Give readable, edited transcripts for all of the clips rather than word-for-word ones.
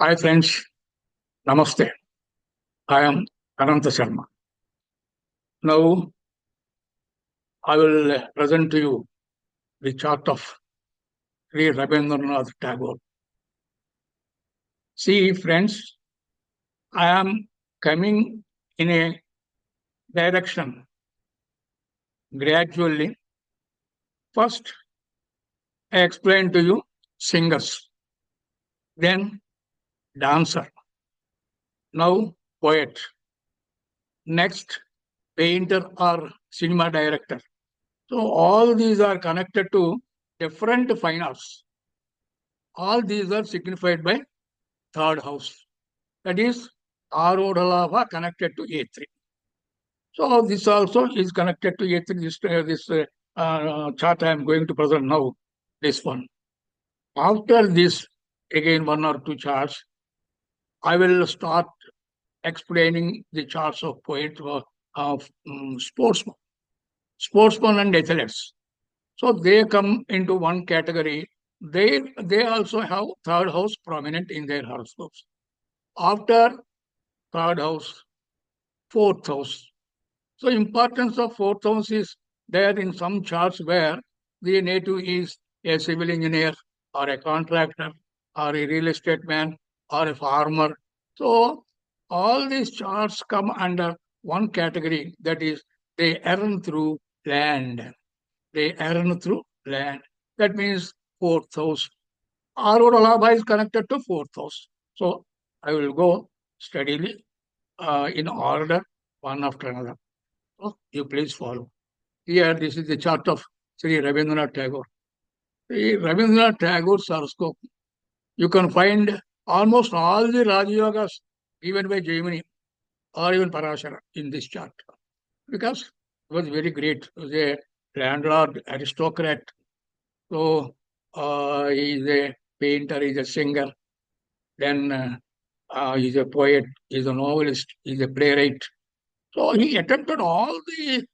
Hi friends, Namaste. I am Ananta Sharma. Now I will present to you the chart of Sri Rabindranath Tagore. See friends, I am coming in a direction gradually. First, I explain to you singers, then dancer, now poet, next painter or cinema director. So all these are connected to different fine arts. All these are signified by third house. That is Arodhalava connected to A3. So this also is connected to A3. This chart I am going to present now, this one. After this, again one or two charts, I will start explaining the charts of poet of sportsmen and athletes. So they come into one category. They also have third house prominent in their horoscopes. After third house, fourth house. So importance of fourth house is there in some charts where the native is a civil engineer or a contractor or a real estate man or a farmer. So all these charts come under one category, that is they earn through land. They earn through land. That means fourth house. Aurora Labha is connected to fourth house. So I will go steadily in order, one after another. So you please follow. Here, this is the chart of Sri Rabindranath Tagore. Sri Rabindranath Tagore's horoscope. You can find almost all the Rajayogas given by Jaimini or even Parashara in this chart. Because he was very great. He was a landlord, aristocrat. So he is a painter, he is a singer. Then he is a poet, he is a novelist, he is a playwright. So he attempted all the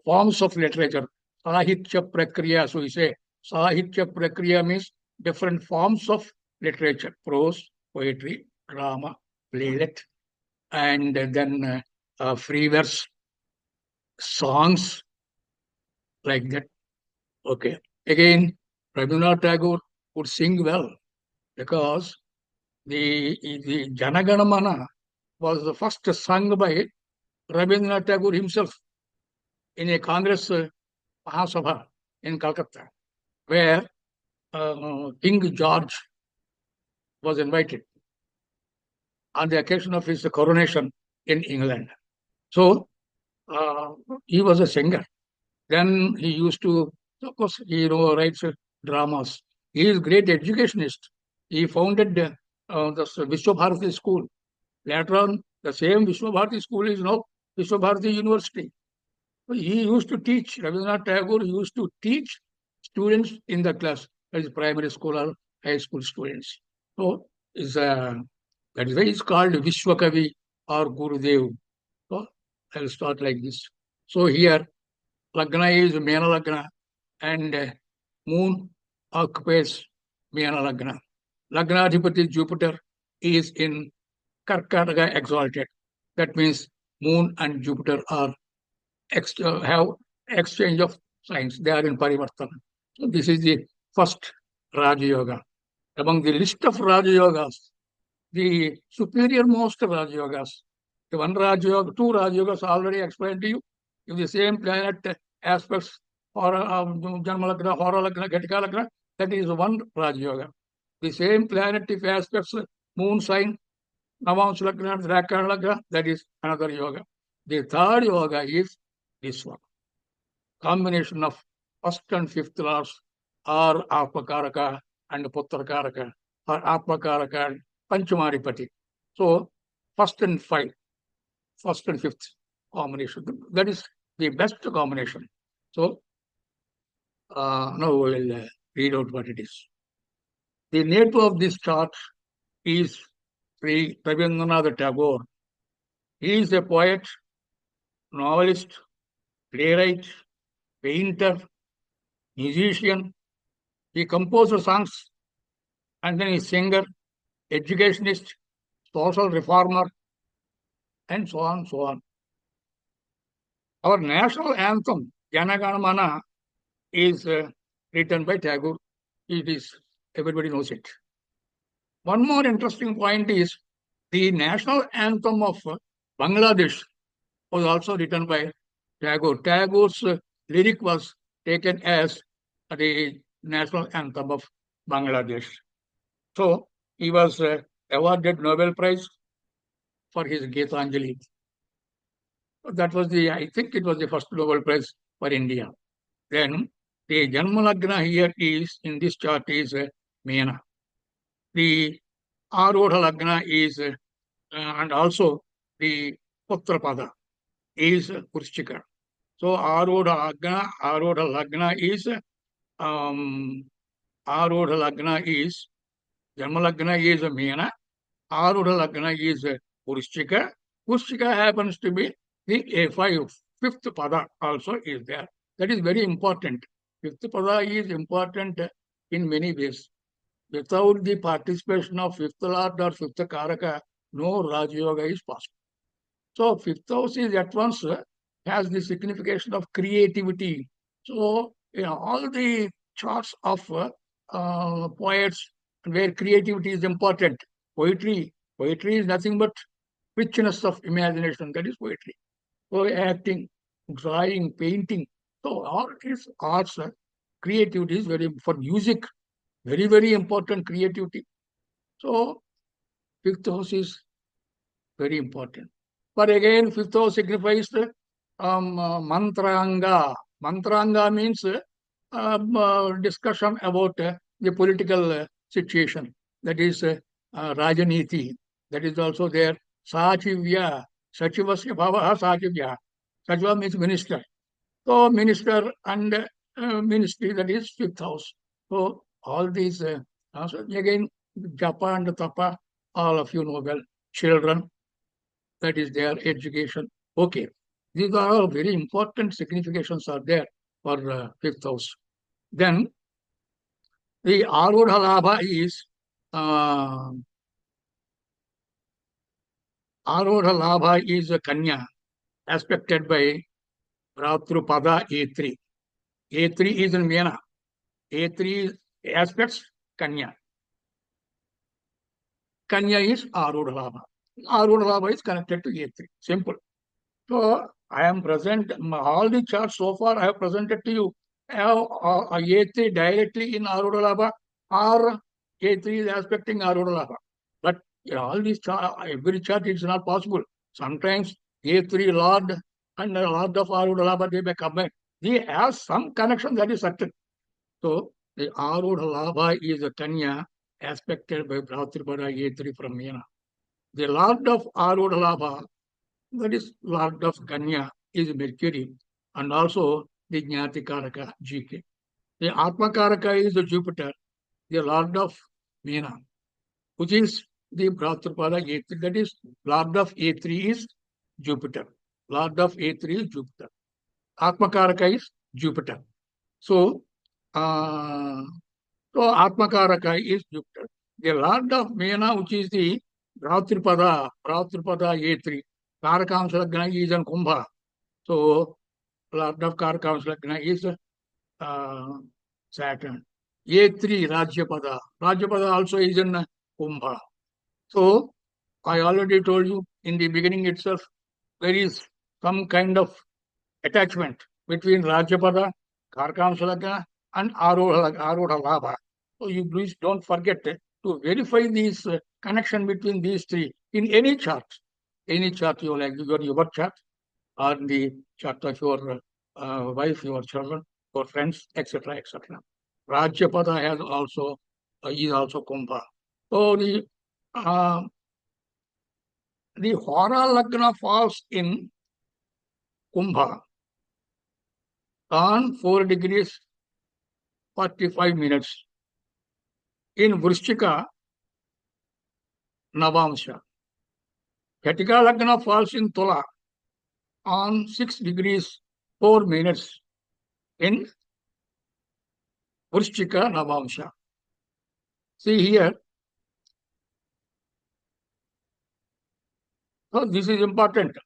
forms of literature. Sahitya Prakriya, so we say Sahitya Prakriya means different forms of literature, prose, poetry, drama, playlet, and then free verse, songs, like that. Okay. Again, Rabindranath Tagore could sing well because the Janaganamana was the first sung by Rabindranath Tagore himself in a Congress Mahasabha in Calcutta, where King George was invited on the occasion of his coronation in England. So uh, he was a singer. Then he used to, of course, he writes dramas. He is a great educationist. He founded the Vishwabharati school. Later on, the same Vishwabharati school is now Vishwabharati University. He used to teach, Rabindranath Tagore used to teach students in the class, as primary school or high school students. So that is why it's called Vishwakavi or Gurudev. So I'll start like this. So here, Lagna is Mena Lagna and Moon occupies Mena Lagna. Lagnadhipati Jupiter is in Karkataka exalted. That means Moon and Jupiter are have exchange of signs. They are in Parivartana. So this is the first Raja Yoga. Among the list of Raja Yogas, the superior most Raja Yogas, the one Raja Yoga, two Raja Yogas already explained to you. If the same planet aspects or Janma Lagna, Hora Lagna, Ghatika Lagna, that is one Raja Yoga. The same planet if aspects moon sign, Navamsa Lagna, Drakana Lagna, that is another yoga. The third yoga is this one. Combination of first and fifth laws are Apakaraka and Putrakaraka, or Apakaraka and Panchamaripati. So, first and fifth combination. That is the best combination. So, now we will read out what it is. The native of this chart is Sri Rabindranath Tagore. He is a poet, novelist, playwright, painter, musician. He composed songs and then he singer, educationist, social reformer, and so on, so on. Our national anthem, Jana Gana Mana, is written by Tagore. It is, everybody knows it. One more interesting point is the national anthem of Bangladesh was also written by Tagore. Tagore's lyric was taken as the national anthem of Bangladesh. So he was awarded Nobel Prize for his Geetanjali. That was I think it was the first Nobel Prize for India. Then the Janma Lagna here is, in this chart, is Meena. The Arudha Lagna is, and also the Putrapada is Vrishchika. So Arudha Lagna is, um, Arudha Lagna is, Janma Lagna is Meena. Arudha Lagna is Vrishchika. Vrishchika happens to be the A5, fifth pada also is there. That is very important. Fifth pada is important in many ways. Without the participation of fifth lord or fifth karaka, no Raja Yoga is possible. So fifth house is at once has the signification of creativity. So all the charts of poets where creativity is important. Poetry is nothing but richness of imagination. That is poetry. So acting, drawing, painting. So all these arts, creativity is for music, very, very important creativity. So fifth house is very important. But again, fifth house signifies mantranga. Mantranga means discussion about the political situation. That is Rajaniti. That is also there. Sachivya. Sachivasya bhavaha sachivya. Sachiva means minister. So minister and ministry, that is fifth house. So all these, so again, japa and tapa, all of you know well. Children, that is their education. Okay. These are all very important significations are there for fifth house. Then the Arudha Labha is a Kanya, aspected by Bhratrupada A3. A3 is in Meena. A3 aspects Kanya. Kanya is Arudha Labha. Arudha Labha is connected to A3. Simple. So I am present, all the charts so far I have presented to you have A3 directly in Arudha Labha or A3 is aspecting Arudha Labha. But all these every chart is not possible. Sometimes A3 Lord and Lord of Arudha Labha, they may combine. They have some connection, that is certain. So the Arudha Labha is a Kanya aspected by Bhratripada A3 from Meena. The Lord of Arudha Labha, that is Lord of Kanya, is Mercury, and also the Jnati Karaka, GK. The Atma Karaka is the Jupiter, the Lord of Meena, which is the Bhratrapada A3. That is, Lord of A3 is Jupiter. Lord of A3 is Jupiter. Atma Karaka is Jupiter. So, Atma Karaka is Jupiter. The Lord of Meena, which is the Bhratrapada A3. Karakamsa Lagna is in Kumbha. So, Lord of Karakamsa Lagna is Saturn. A3 Rajyapada. Rajyapada also is in Kumbha. So, I already told you in the beginning itself, there is some kind of attachment between Rajyapada, Karakamsa Lagna, and Arudha Labha. So, you please don't forget to verify these connection between these three in any chart. Any chart you like, your chart or the chart of your wife, your children, your friends, etc., etc. Rajyapada has also is also Kumbha. So the Hora Lagna falls in Kumbha on 4 degrees 45 minutes. In Vrishchika, Navamsha. Katika Lagna falls in Tula on 6 degrees 4 minutes in Vrishchika Navamsha. See here, So this is important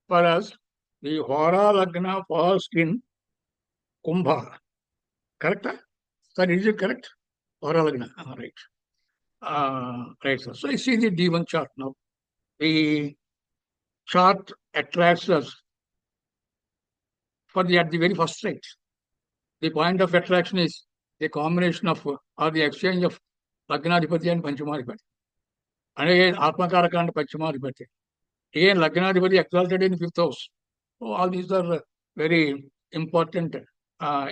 for us. The Hora Lagna falls in Kumbha. Correct? Sir, is it correct? Hora Lagna. Right. Right, sir. So you see the D1 chart now. The chart attracts us at the very first sight. The point of attraction is the combination of or the exchange of Lagnadipati and Panchamadipati. And again, Atmakaraka and Panchamadipati. Again, Lagnadipati exalted in fifth house. So all these are very important uh,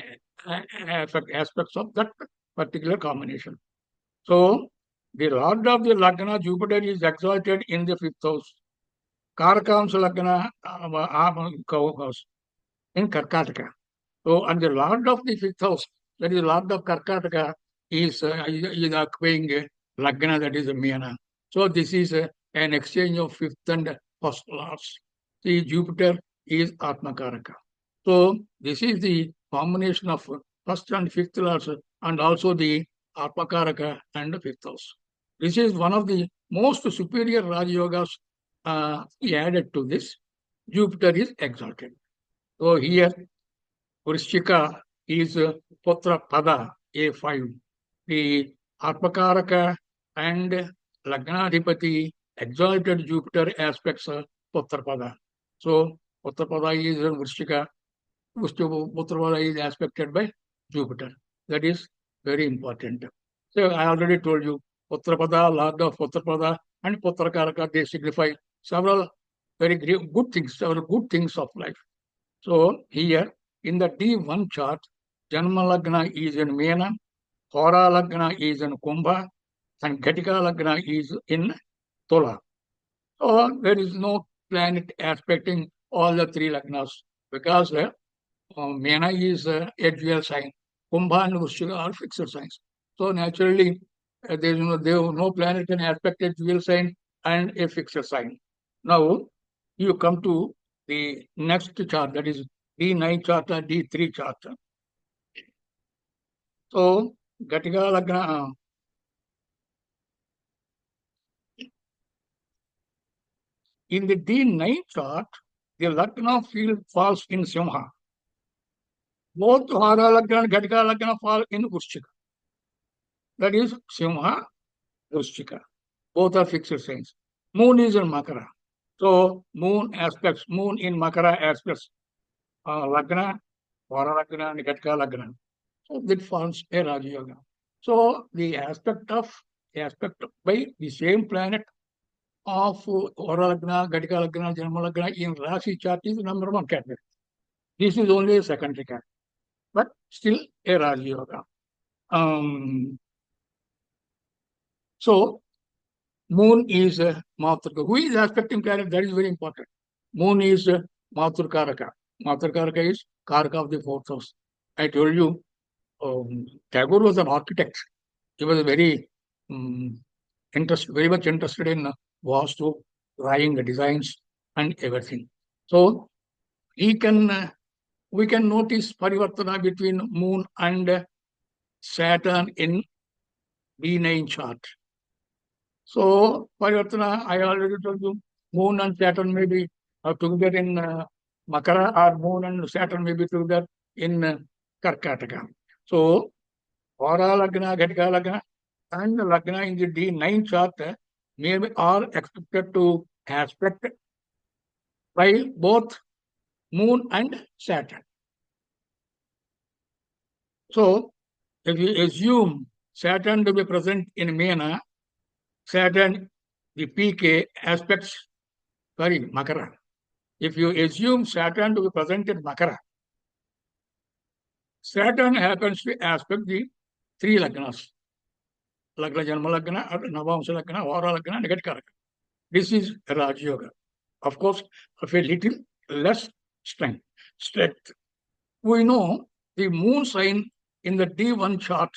aspects of that particular combination. So the Lord of the Lagna, Jupiter, is exalted in the fifth house. Karakamsa Lagna house in Karkataka. So, and the Lord of the fifth house, that is Lord of Karkataka, is occupying Lagna, that is a Mena. So, this is an exchange of fifth and first lords. See, Jupiter is Atmakaraka. So, this is the combination of first and fifth lords and also the Atmakaraka and the fifth house. This is one of the most superior Raja Yogas added to this. Jupiter is exalted. So, here Vrishchika is Putra Pada A5. The Atmakaraka and Lagnadhipati exalted Jupiter aspects Putra Pada. So Putra Pada is Vrishchika. Putra Pada is aspected by Jupiter. That is very important. So I already told you Putra Pada, Lord of Putra Pada and Putra Karaka, they signify several very good things of life. So here in the D1 chart, Janma Lagna is in Mena, Hora Lagna is in Kumbha, and Ghatika Lagna is in Tula. So there is no planet aspecting all the three Lagnas because Mena is a dual sign. Kumbha and Vrishchika are fixed signs. So naturally, there is no planet can aspect a dual sign and a fixed sign. Now, you come to the next chart, that is D9 chart or D3 chart. So, Ghatika Lagna, in the D9 chart, the Lagna field falls in Simha. Both Hara Lagna and Ghatika Lagna fall in Vrishchika. That is Simha, Vrishchika. Both are fixed signs. Moon is in Makara. So, moon in Makara aspects Lagna, Hara Lagna, and Ghatika Lagna. So, that forms a Raja Yoga. So, the aspect by the same planet of Hora Lagna, Ghatika Lagna, Janma Lagna in Rashi chart is the number one category. This is only a secondary category, but still a Raja Yoga. So, Moon is Matrika. Who is aspecting planet? That is very important. Moon is Matrkaraka. Matrkaraka is Karaka of the fourth house. I told you, Tagore was an architect. He was very very much interested in Vastu, drawing the designs and everything. So we can notice Parivartana between Moon and Saturn in D9 chart. So Parivartana, I already told you, Moon and Saturn may be together in Makara, or Moon and Saturn may be together in Karkataka. So Hora Lagna, Ghatika Lagna, and Lagna in the D9 chart may are expected to aspect by both Moon and Saturn. So, if you assume Saturn to be present in Mena, Saturn, the PK aspects, Makara. If you assume Saturn to be present in Makara, Saturn happens to aspect the three Lagnas. Lagna, Janma Lagna, Navamsa Lagna, Hora Lagna, and Ghatika Lagna. This is Raja Yoga. Of course, of a little less strength. We know the moon sign in the D1 chart,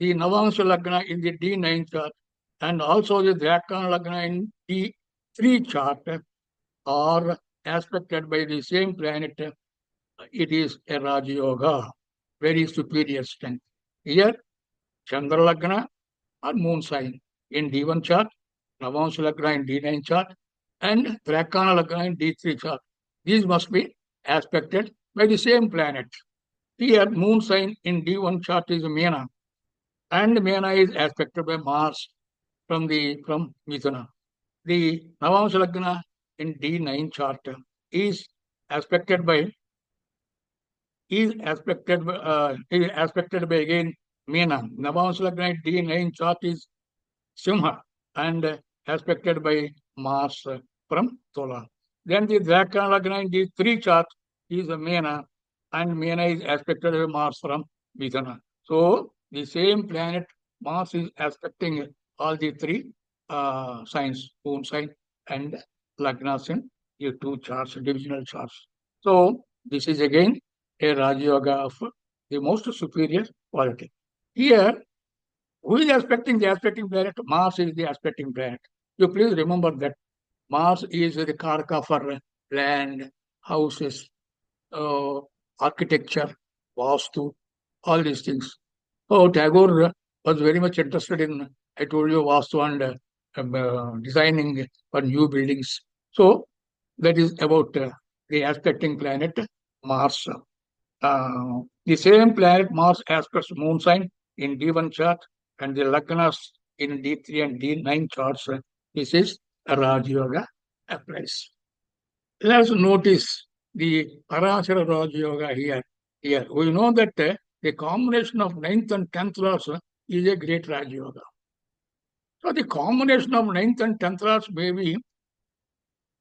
the Navamsa Lagna in the D9 chart, and also the Dhyakana Lagna in D3 chart are aspected by the same planet. It is a Raja Yoga, very superior strength. Here, Chandra Lagna or moon sign in D1 chart, Navamsa Lagna in D9 chart, and Trakana Lagna in D3 chart. These must be aspected by the same planet. Here, moon sign in D1 chart is Meena, and Meena is aspected by Mars from Mithuna. The Navamsa Lagna in D9 chart is aspected by is aspected by again Meena. Navamsa Lagna in D9 chart is Simha and aspected by Mars from Tola. Then the Drakana Lagna in the three chart is Meena, and Meena is aspected by Mars from Mithuna. So the same planet Mars is aspecting all the three signs, moon sign and Lagnas in the two charts, divisional charts. So this is again a Raja Yoga of the most superior quality. Here who is aspecting the aspecting planet? Mars is the aspecting planet. You please remember that Mars is the karaka for land, houses, uh, architecture, vastu, all these things. So Tagore was very much interested in, I told you, vastu and designing for new buildings. So that is about the aspecting planet Mars. The same planet Mars aspects moon sign in D1 chart and the Lagnas in D3 and D9 charts. This is a Raj Yoga applies. Let's notice the Parashara Raj Yoga here. Here we know that the combination of ninth and 10th lords is a great Raj Yoga. So the combination of ninth and 10th lords may be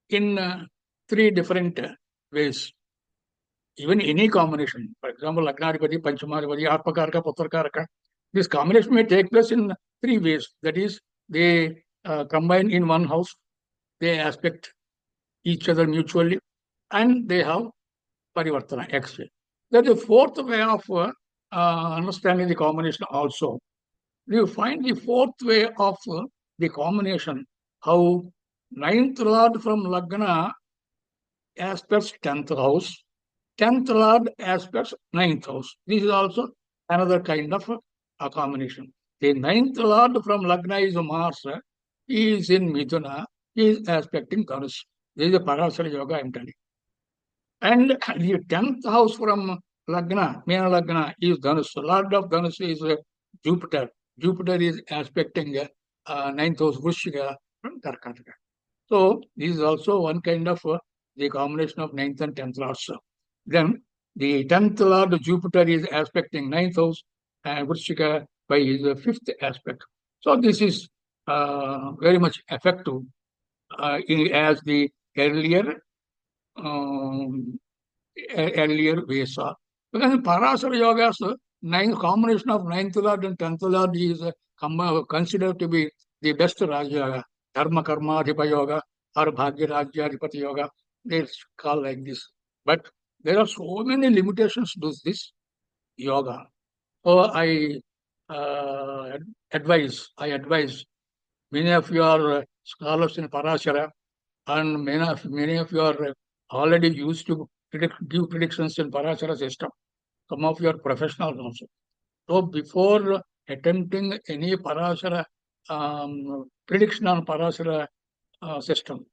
in three different ways. Even any combination, for example, Lagnadipati, Panchamadipati, Atmakaraka, Putrakaraka, this combination may take place in three ways. That is, they combine in one house, they aspect each other mutually, and they have Parivartana, exchange. That is the fourth way of understanding the combination also. You find the fourth way of the combination, how ninth lord from Lagna aspects 10th house, 10th lord aspects ninth house. This is also another kind of a combination. The ninth lord from Lagna is Mars. He is in Mithuna. He is aspecting Dhanush. This is the Parasara Yoga I am telling. And the 10th house from Lagna, Meena Lagna, is Dhanush. Lord of Dhanush is Jupiter. Jupiter is aspecting ninth house Vrishika from Karkataka. So this is also one kind of the combination of ninth and 10th lords. Then the 10th lord Jupiter is aspecting ninth house and Vrishika by his fifth aspect. So this is very much effective as the earlier earlier ways are. Because in Parasara Yoga's combination of ninth lord and 10th lord is considered to be the best Raja Yoga. Dharma Karma Adhipa Yoga or Bhagya Rajya Adhipati Yoga. They call like this. But there are so many limitations to this yoga. So I advise many of your scholars in Parashara and many of you are already used to give predictions in Parashara system. Some of your professionals also. So before attempting any Parashara prediction on Parashara system,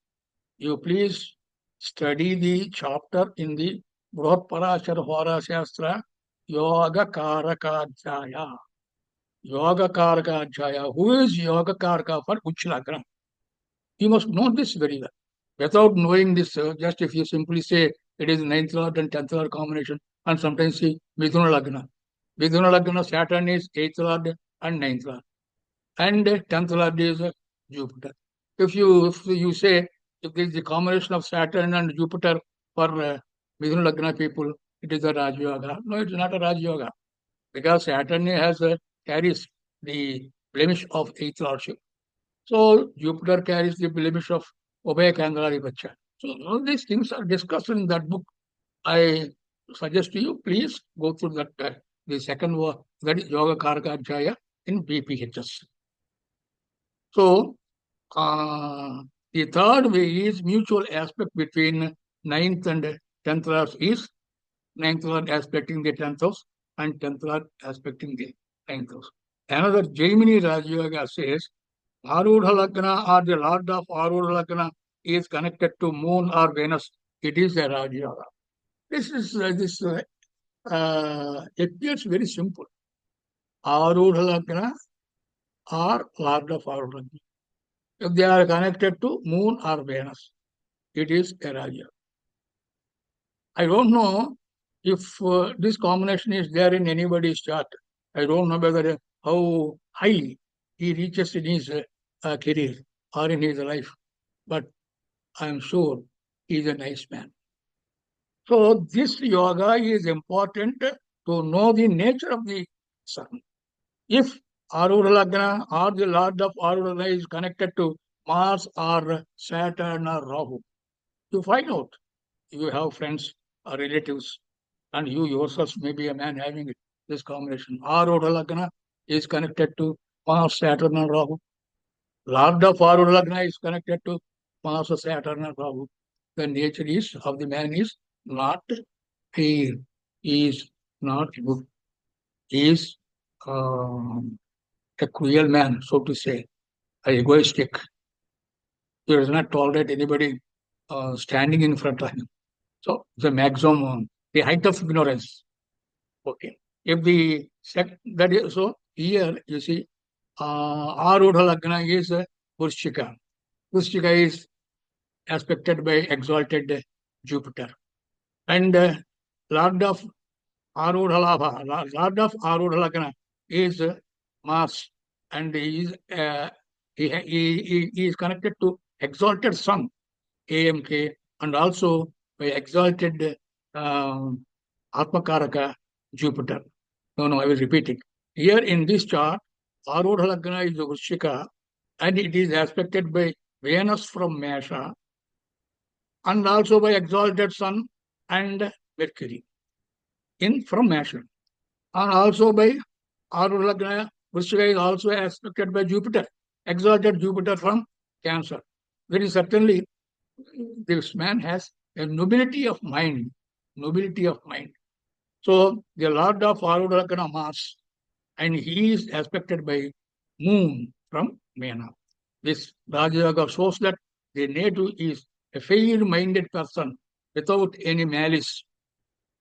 you please study the chapter in the Brot Parashara Hora Shastra Yoga Karakadhyaya. Yoga Karakadhyaya. Who is Yoga Karaka for which lagna? You must know this very well. Without knowing this, just if you simply say it is ninth lord and 10th lord combination, and sometimes see Mithuna Lagna. Mithuna Lagna, Saturn is 8th lord and ninth lord. And 10th lord is Jupiter. If you say if there is a combination of Saturn and Jupiter for Mithuna Lagna people, it is a Raj Yoga. No, it's not a Raj Yoga. Because Saturn carries the blemish of 8th lordship. So Jupiter carries the blemish of Obey Kangarari Bacha. So all these things are discussed in that book. I suggest to you, please go through that. The second one, that is Yoga Karaka Adhyaya in BPHS. So the third way is mutual aspect between ninth and 10th house is ninth lord aspecting the 10th house and 10th lord aspecting the ninth house. Another Jaimini Raj Yoga says Arudha Lagna or the Lord of Arudha Lagna is connected to Moon or Venus, it is a Raj Yoga. This appears very simple. Arudha Lagna or Lord of Arudha Lagna. If they are connected to Moon or Venus, it is a Raj Yoga. I don't know if this combination is there in anybody's chart. I don't know whether how high he reaches in his career or in his life, but I am sure he is a nice man. So this yoga is important to know the nature of the sun. If Arudha Lagna or the Lord of Arudha Lagna is connected to Mars or Saturn or Rahu, you find out. You have friends or relatives, and you yourself may be a man having this combination. Arudha Lagna is connected to Mars, Saturn, and Rahu. Lord of Arudha Lagna is connected to Mars, Saturn, and Rahu. The nature is of the man is not fair, is not good, is a cruel man, so to say, egoistic. He does not tolerate anybody standing in front of him. So the maximum, the height of ignorance. Okay. If the that is so here you see, Arudha Lagna is Vrishchika. Vrishchika is aspected by exalted Jupiter, and Lord of Arudha Labha, Lord of Arudha Lagna is Mars, and he is connected to exalted Sun, AMK, and also by exalted Atmakaraka Jupiter. No, I will repeat it. Here in this chart, Arudha Lagna is Vrishchika, and it is aspected by Venus from Mesha, and also by exalted Sun and Mercury in from Mesha, and also by Arudha Lagna. Vrishchika is also aspected by Jupiter, exalted Jupiter from Cancer. Very certainly, this man has a nobility of mind. Nobility of mind. So the Lord of Arudha Lagna Mars, and he is aspected by Moon from Meena. This Raja Yoga shows that the native is a fair-minded person without any malice,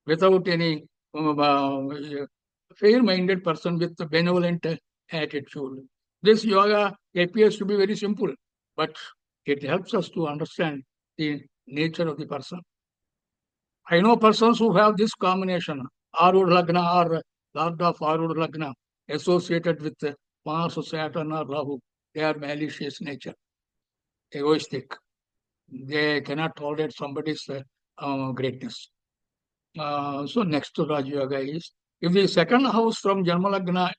without any fair-minded person with a benevolent attitude. This yoga appears to be very simple, but it helps us to understand the nature of the person. I know persons who have this combination, Arudha Lagna or Lord of Arudha Lagna, associated with Mars, Saturn, or Rahu. They are malicious nature, egoistic. They cannot tolerate somebody's greatness. So next to Raj Yoga is, if the second house from Janma Lagna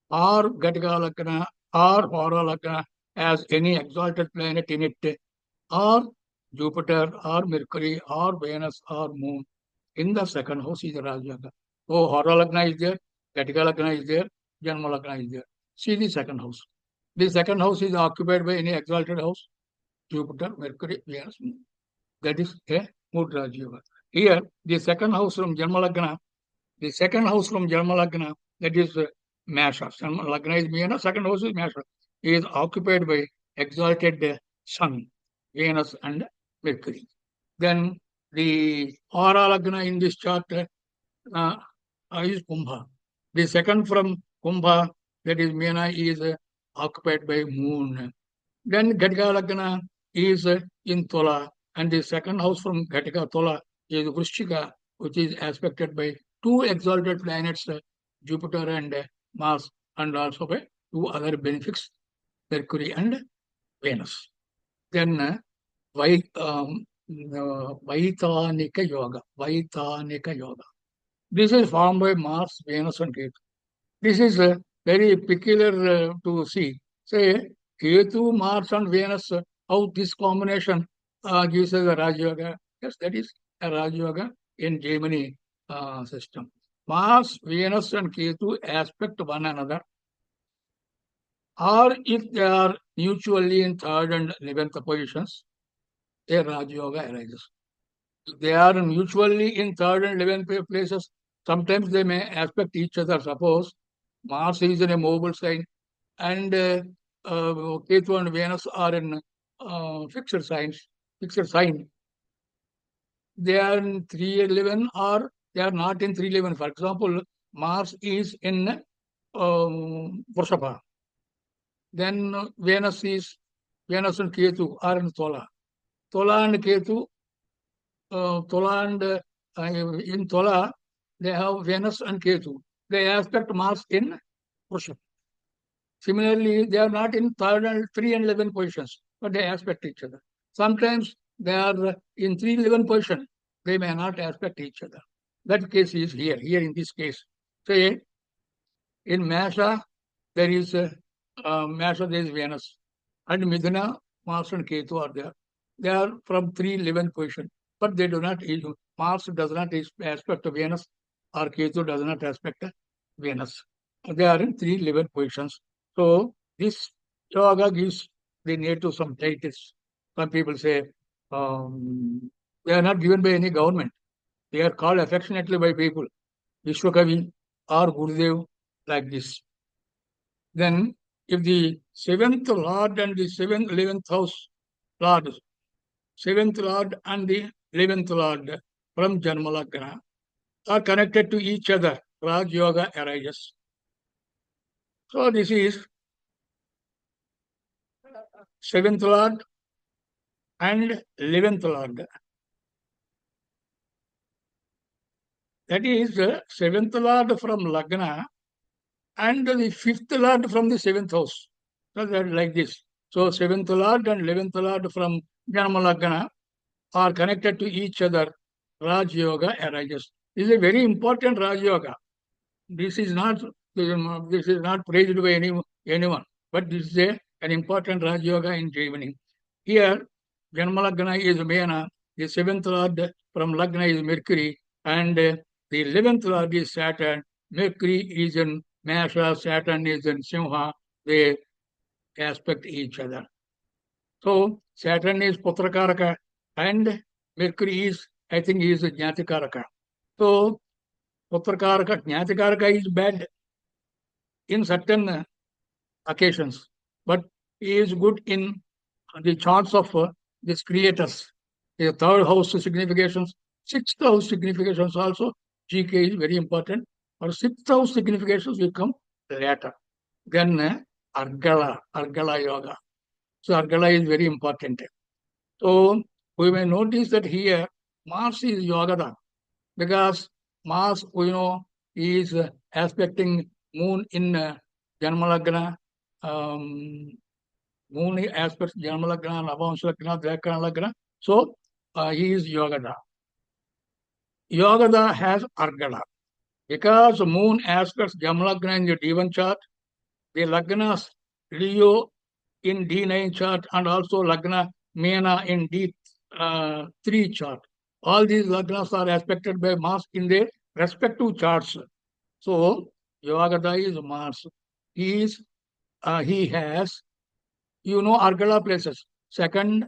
or Gatika Lagna or Hora Lagna has any exalted planet in it, or Jupiter or Mercury or Venus or Moon, in the second house is the Raj Yoga. So Hora Lagna is there, Gatika Lagna is there, Janma Lagna is there. See the second house. The second house is occupied by any exalted house, Jupiter, Mercury, Venus, Moon. That is a Mood Raj Yoga. Here, the second house from Janma Lagna, that is Mesha. Janma Lagna is Meena, second house is Mesha. Is occupied by exalted Sun, Venus, and Mercury. Then the Aura Lagna in this chart is Kumbha. The second from Kumbha, that is Meena, is occupied by Moon. Then Gatika Lagna is in Tola, and the second house from Gatika Tola is Vrishchika, which is aspected by two exalted planets, Jupiter and Mars, and also by two other benefics, Mercury and Venus. Then Vaitanika Yoga. Vaitanika Yoga. This is formed by Mars, Venus, and Ketu. This is very peculiar to see. Say, Ketu, Mars, and Venus, how this combination gives us a Raj Yoga. Yes, that is a Raj Yoga in Jaimini system. Mars, Venus, and Ketu aspect one another, or if they are mutually in third and 11th positions, a Raj Yoga arises. If they are mutually in third and 11th places, sometimes they may aspect each other. Suppose Mars is in a mobile sign and Ketu and Venus are in fixed signs. fixed sign, they are in 311 or they are not in 311. For example, Mars is in Vrishaba. Then Venus and Ketu are in Tola. Tola and Ketu, Tola and in Tola, they have Venus and Ketu. They aspect Mars in Vrishaba. Similarly, they are not in 3 and 11 positions, but they aspect each other. Sometimes they are in 3 11 position. They may not aspect each other. That case is here. Here in this case, say in Mesha there is Mesha there is Venus, and Midhuna, Mars and Ketu are there. They are from 3 11 position, but they do not. Mars does not aspect Venus, or Ketu does not aspect Venus. They are in 3 11 positions. So this yoga gives the name to some titles. Some people say they are not given by any government. They are called affectionately by people, Vishwakavi or Gurudev, like this. Then, if the seventh lord and the 11th house lord, seventh lord and the 11th lord from Janmalagna are connected to each other, Raj Yoga arises. So this is seventh lord and 11th lord. That is seventh lord from Lagna and the fifth lord from the seventh house. So that like this. So seventh lord and 11th lord from Janmalagna are connected to each other. Raj Yoga arises. This is a very important Raj Yoga. This is not praised by anyone, but this is an important Raj Yoga in Jaimini. Here, Janmalagna is Mena, the seventh lord from Lagna is Mercury, and the 11th lord is Saturn. Mercury is in Mesha, Saturn is in Simha. They aspect each other. So Saturn is Putrakaraka and Mercury is, I think, is Jnatikaraka. So Putrakaraka, Jnatikaraka is bad in certain occasions, but he is good in the charts of these creators. The third house significations, sixth house significations also, GK is very important. Or sixth house significations will come later. Then Argala Yoga. So Argala is very important. So we may notice that here Mars is Yogada because Mars, is aspecting Moon in Janmalagna. Moon aspects Janmalagna, Navamshalagna, Dvakaralagna. So he is Yogada. Yogada has Argala. Because Moon aspects Janmalagna in the D1 chart, the Lagnas Leo in D9 chart and also Lagna Mena in D3 chart. All these Lagnas are aspected by Mars in their respective charts. So Yogada is Mars. He has, Argala places. Second,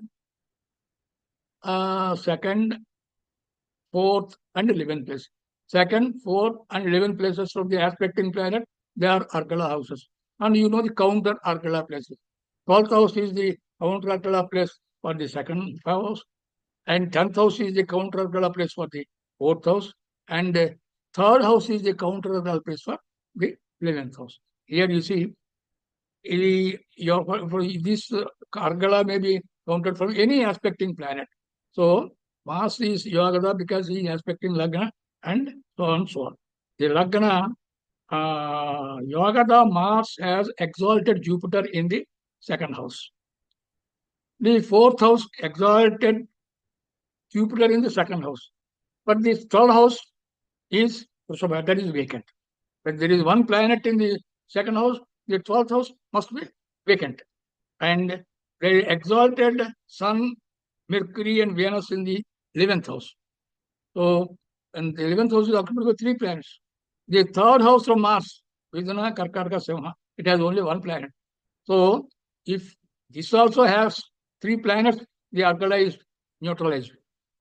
fourth, and 11th place. Second, fourth, and 11th places from the aspecting planet, they are Argala houses. And you know the counter Argala places. 12th house is the counter Argala place for the second house, and 10th house is the counter Argala place for the fourth house, and third house is the counter Argala place for the 11th house. Here you see, this Argala may be counted from any aspecting planet. So Mars is Yogada because he is aspecting Lagna and so on and so on. The Lagna, Yogada Mars has exalted Jupiter in the second house. The fourth house exalted Jupiter in the second house. But the third house is Vrishabha, that is vacant. When there is one planet in the second house, the 12th house must be vacant. And the exalted Sun, Mercury, and Venus in the 11th house. So, and the 11th house is occupied by 3 planets. The third house from Mars, Vidana, Karkataka, Simha, it has only 1 planet. So, if this also has 3 planets, the Argala is neutralized.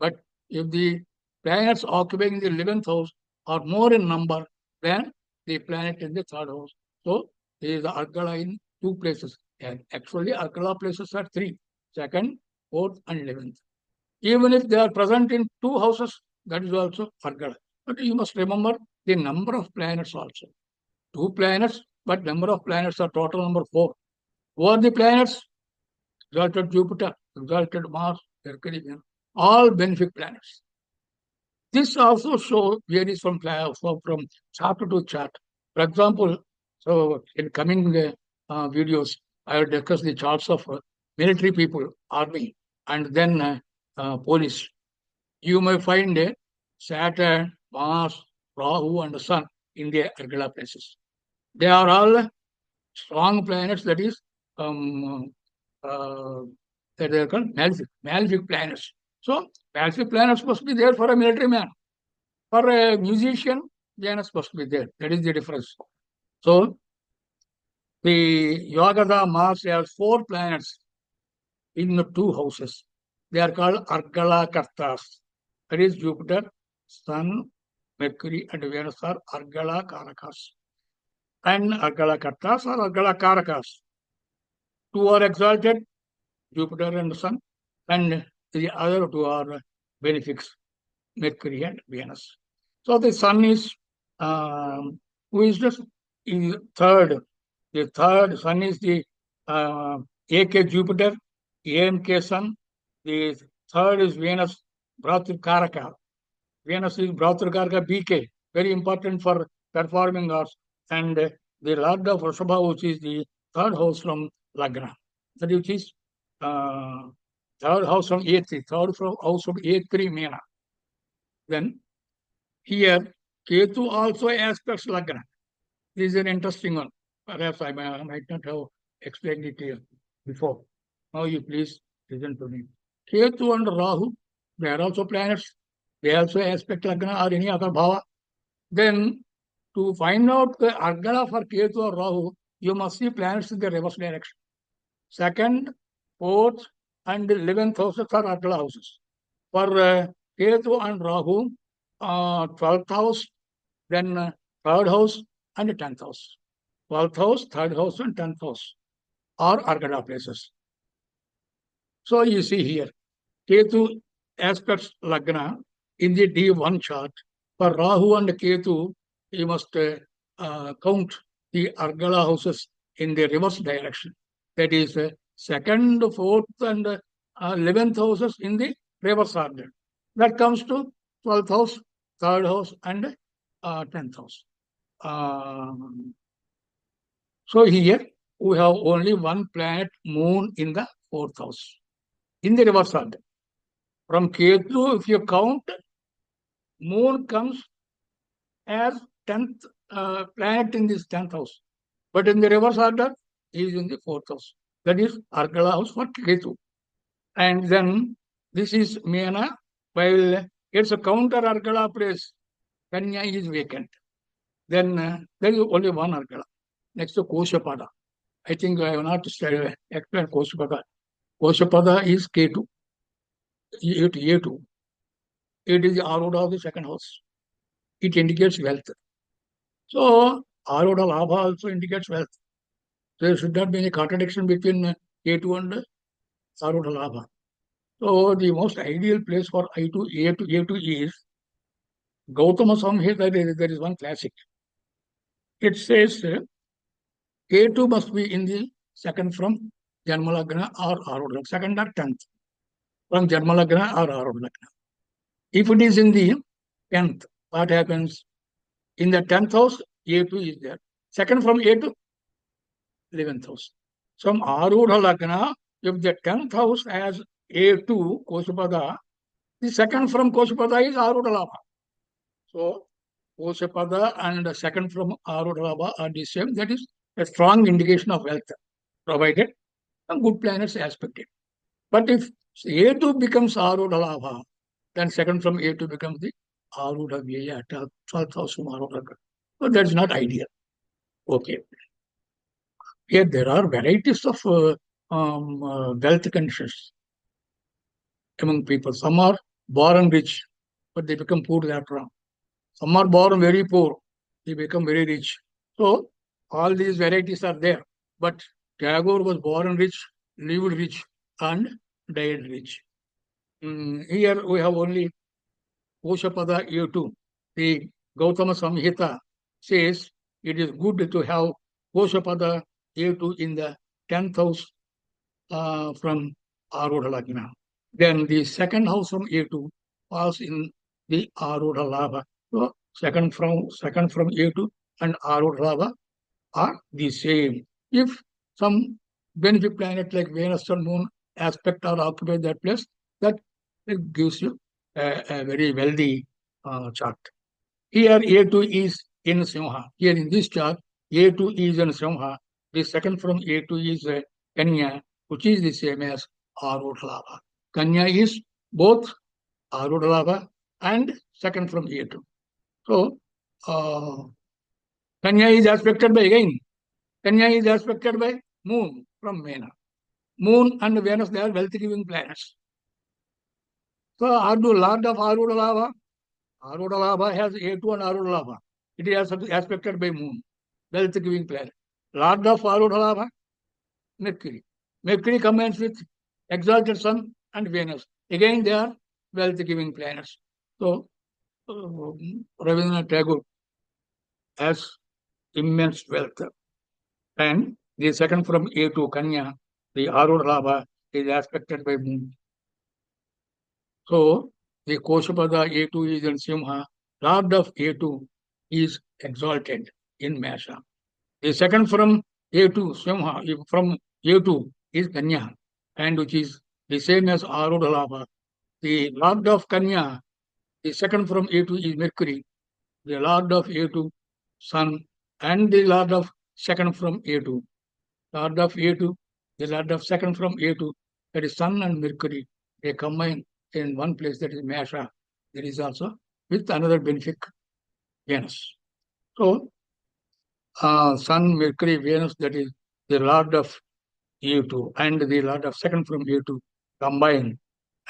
But if the planets occupying the 11th house are more in number than the planet in the third house, so there is the Argala in 2 places. And actually, Argala places are 3, second, fourth, and 11th. Even if they are present in two houses, that is also Argala. But you must remember the number of planets also. Two planets, but number of planets are total number four. Who are the planets? Exalted Jupiter, exalted Mars, Mercury, Venus, all benefic planets. This also shows varies from chapter to chart. For example, so in coming videos, I will discuss the charts of military people, army, and then police. You may find Saturn, Mars, Rahu, and the Sun in the regular places. They are all strong planets, that is, um, uh, that they are called malefic planets. So, malefic planets must be there for a military man. For a musician, Janus must be there. That is the difference. So, the Yogada Mars has four planets in the two houses. They are called Argala Kartas. That is Jupiter, Sun, Mercury, and Venus are Argala Karakas. And Argala Kartas or Argala Karakas. Two are exalted, Jupiter and the Sun, and the other two are benefics, Mercury and Venus. So the Sun is, who is is third. The third Sun is the AK Jupiter, AMK Sun. The third is Venus, Bhratrakaraka. Venus is Bhratrakaraka BK, very important for performing arts. And the Lord of Vrishabha, which is the third house from Lagna, that which is uh, third house from A3, house from A3 Mena. Then here, Ketu also aspects Lagna. This is an interesting one. Perhaps I might not have explained it here before. Now you please listen to me. Ketu and Rahu, they are also planets. They also aspect Lagna or any other bhava. Then to find out the Argala for Ketu or Rahu, you must see planets in the reverse direction. Second, fourth, and 11th houses are Argala houses. For Ketu and Rahu, 12th house, then third house, and 10th house. 12th house, third house, and 10th house are Argala places. So you see here, Ketu aspects Lagna in the D1 chart. For Rahu and Ketu, you must count the Argala houses in the reverse direction. That is, second, fourth, and 11th houses in the reverse order. That comes to 12th house, third house, and 10th house. So here we have only one planet, Moon, in the fourth house, in the reverse order. From Ketu, if you count, Moon comes as 10th planet in this 10th house. But in the reverse order, he is in the fourth house. That is Argala house for Ketu. And then this is Mena, while it's a counter Argala place, Kanya is vacant. Then there is only one Argala. Next to Koshapada. I think I have not explained Koshapada. Koshapada is K2, A2. It is the Aruda of the second house. It indicates wealth. So Aruda Labha also indicates wealth. There should not be any contradiction between A2 and Aruda Labha. So the most ideal place for A2 is Gautama Samhita. There is one classic. It says K2 must be in the second from Janmalagna or Aruda, second or 10th from Janmalagna or Aruda. If it is in the 10th, what happens? In the 10th house, A2 is there. Second from A2, 11th house. From Arudha Lagna, if the 10th house has A2, Koshapada, the second from Koshapada is Arudha Labha. So, Koshapada and the second from Arudha Labha are the same. That is a strong indication of wealth, provided some good planets aspect it. But if A2 becomes Arudha Labha, then second from A2 becomes the Arudha Vyaya, 12th house from Arudha. So that's not ideal. Okay. Here there are varieties of wealth conditions among people. Some are born rich, but they become poor later on. Some are born very poor, they become very rich. So all these varieties are there. But Tagore was born rich, lived rich, and died rich. Here we have only Koshapada A2. The Gautama Samhita says it is good to have Koshapada A2 in the 10th house from Arudha Lagna. Then the second house from A2 falls in the Arudha Lava. So second from A2 and Arudha Lava are the same. If some benefic planet like Venus or Moon aspect or occupy that place, that it gives you a very wealthy chart. Here A2 is in Simha. Here in this chart, A2 is in Simha. The second from A2 is Kanya, which is the same as Arudha Lava. Kanya is both Arudha Lava and second from A2. So, Kanya is aspected by again. Kanya is aspected by Moon from Mena. Moon and Venus, they are wealth-giving planets. So, Lord of Arudha Lava, Arudha Lava has A2 and Arudha Lava. It is aspected by Moon, wealth-giving planet. Lord of Arudha Lava, Mercury. Mercury combines with exalted Sun and Venus. Again, they are wealth-giving planets. So, Rabindranath Tagore has immense wealth. And the second from A2, Kanya, the Arudha Lava is aspected by Moon. So, the Koshapada A2 is in Simha. Lord of A2 is exalted in Mesha. The second from A2, Simha, from A2 is Kanya, and which is the same as Arudha Lava. The Lord of Kanya, the second from A2 is Mercury. The Lord of A2, Sun, and the Lord of second from A2. Lord of A2, the Lord of second from A2, that is Sun and Mercury. They combine in one place, that is Mesha. There is also with another benefic Venus. So, Sun, Mercury, Venus, that is the Lord of A2 and the Lord of second from A2 combine,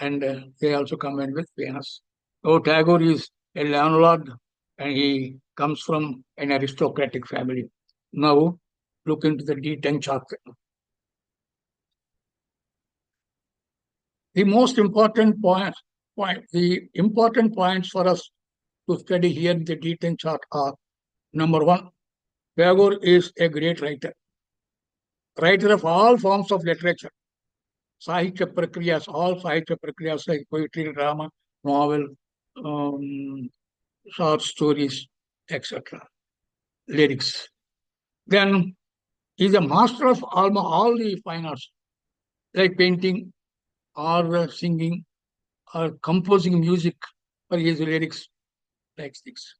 and they also combine with Venus. So, Tagore is a landlord and he comes from an aristocratic family. Now, look into the D10 chart. The most important the important points for us to study here in the D10 chart are: number one, Tagore is a great writer of all forms of literature, Sahitya Prakriyas, all Sahitya Prakriyas like poetry, drama, novel, um, short stories, etc., lyrics. Then he's a master of almost all the fine arts, like painting or singing or composing music for his lyrics, like this.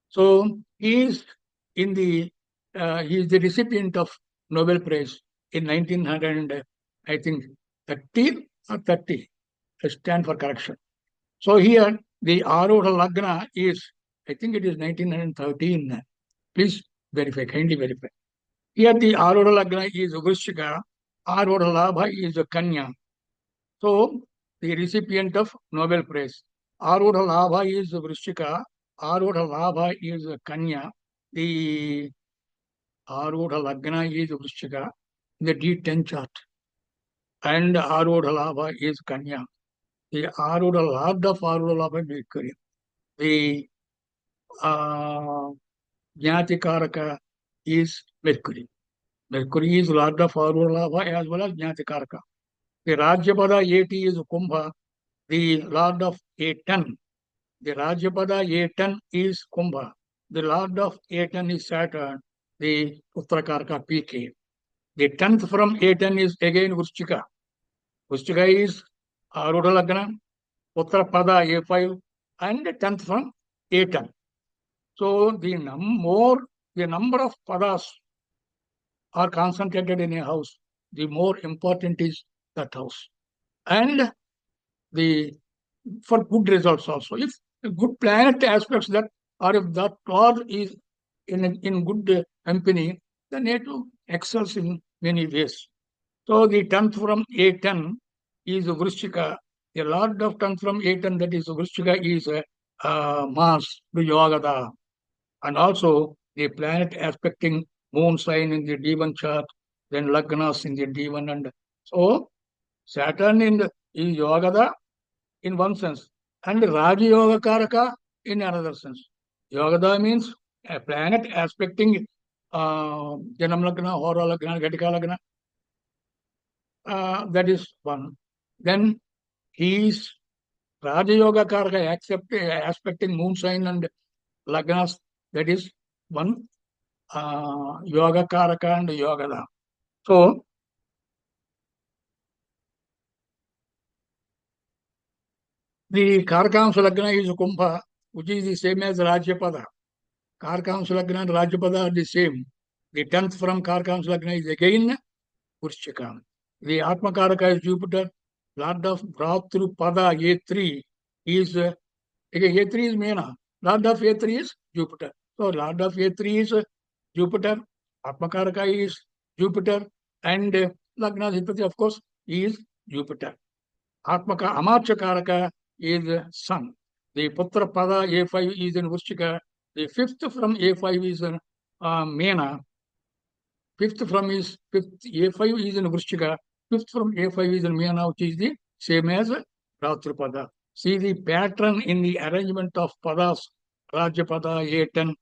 So he is he is the recipient of Nobel Prize in 1900, I think 30 or 30. I stand for correction. So here the Arudha Lagna is, I think it is 1913. Please verify, kindly verify. Here the Arudha Lagna is Vrishika, Arudha Labha is Kanya. So the recipient of Nobel Prize. Arudha Labha is Vrishika, Arudha Labha is Kanya. The Arudha Lagna is Vrishika, the D10 chart. And Arudha Labha is Kanya. The Arudha Lord of Arudha Labha is Mercury. The Jnatikaraka is Mercury. Mercury is Lord of Arudha Labha as well as Jnatikaraka. The Rajyapada A.T. is Kumbha, the Lord of A10. The Rajyapada A10 is Kumbha. The Lord of A10 is Saturn, the Uttarakaraka PK. The 10th from A10 is again Vrishchika. Vrishchika is Arudha Lagna, Uttarapada A5, and the 10th from A10. So the number of padas are concentrated in a house, the more important is that house. And for good results also. If a good planet aspects that, or if that lord is in good company, the native excels in many ways. So the 10th from A10 is Vrishchika. The lord of 10th from A10, that is Vrishchika, is Mars, the Yogada. And also the planet aspecting moon sign in the D1 chart, then Lagnas in the D1. And so Saturn is Yogada, in one sense, and Raja Yoga Karaka in another sense. Yogada means a planet aspecting Janam Lagna, Hora Lagna, Ghatika Lagna. That is one. Then he is Raja Yoga Karaka aspecting moon sign and Lagnas. That is one. Yoga Karaka and Yogada. So, the Karkamsa Lagna is Kumbha, which is the same as Rajyapada. Karkamsa Lagna and Rajyapada are the same. The 10th from Karkamsa Lagna is again Vrishchika. The Atmakaraka is Jupiter. Lord of Bhratrupada A3 is again A3 is Mena. Lord of A3 is Jupiter. So Lord of A3 is Jupiter. Atmakaraka is Jupiter, and Lagna of course is Jupiter. Amarchakaraka is Sun. The Putra Pada A5 is in Vrishchika. The 5th from A5 is Mena. Fifth A5 is in Vrishchika. 5th from A5 is in Mena, which is the same as Ratripada. See the pattern in the arrangement of Padas, Rajapada, A10,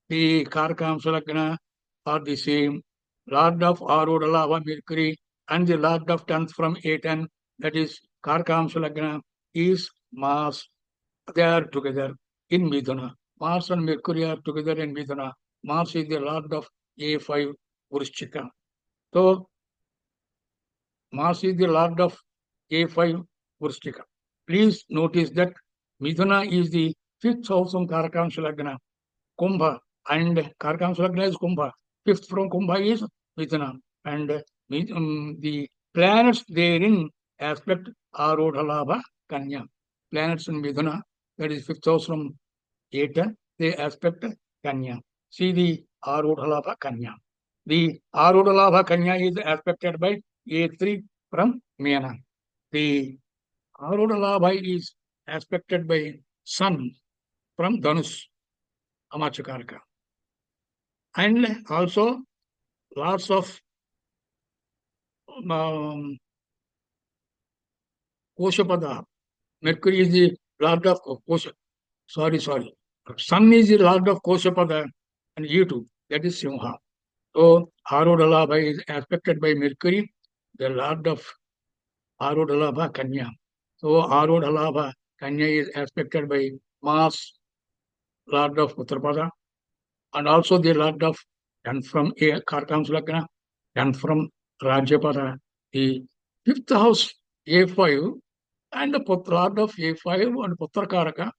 the Karkamsa Lagna are the same. Lord of Arudalava Mercury and the Lord of 10th from A10, that is Karkamsa Lagna, is Mars. They are together in Midhuna. Mars and Mercury are together in Midhuna. Mars is the Lord of A5 Vrishchika. So, Mars is the Lord of A5 Vrishchika. Please notice that Midhuna is the 5th house from Karkamsa Lagna. Kumbha and Karkamsa Lagna is Kumbha. 5th from Kumbha is Midhuna. And the planets therein aspect Arodhalabha Kanya. Planets in Midhuna, that is 5th house from A10, they aspect Kanya. See the Arodhalabha Kanya. The Arudalabha Kanya is aspected by A3 from Mena. The Arudalabha is aspected by Sun from Dhanus, Amachakaraka. And also lots of Koshapada. Mercury is the lord of Kosha. Sorry. Sun is the lord of Koshapada and U2, that is Simha. So Arudalabha is aspected by Mercury, the lord of Arudalabha Kanya. So Arudalabha Kanya is aspected by Mars, lord of Uttarpada, and also the lord of and from Karkamsa Lagna and from Rajyapada. The 5th house A5 and the lord of A5 and Putrakaraka,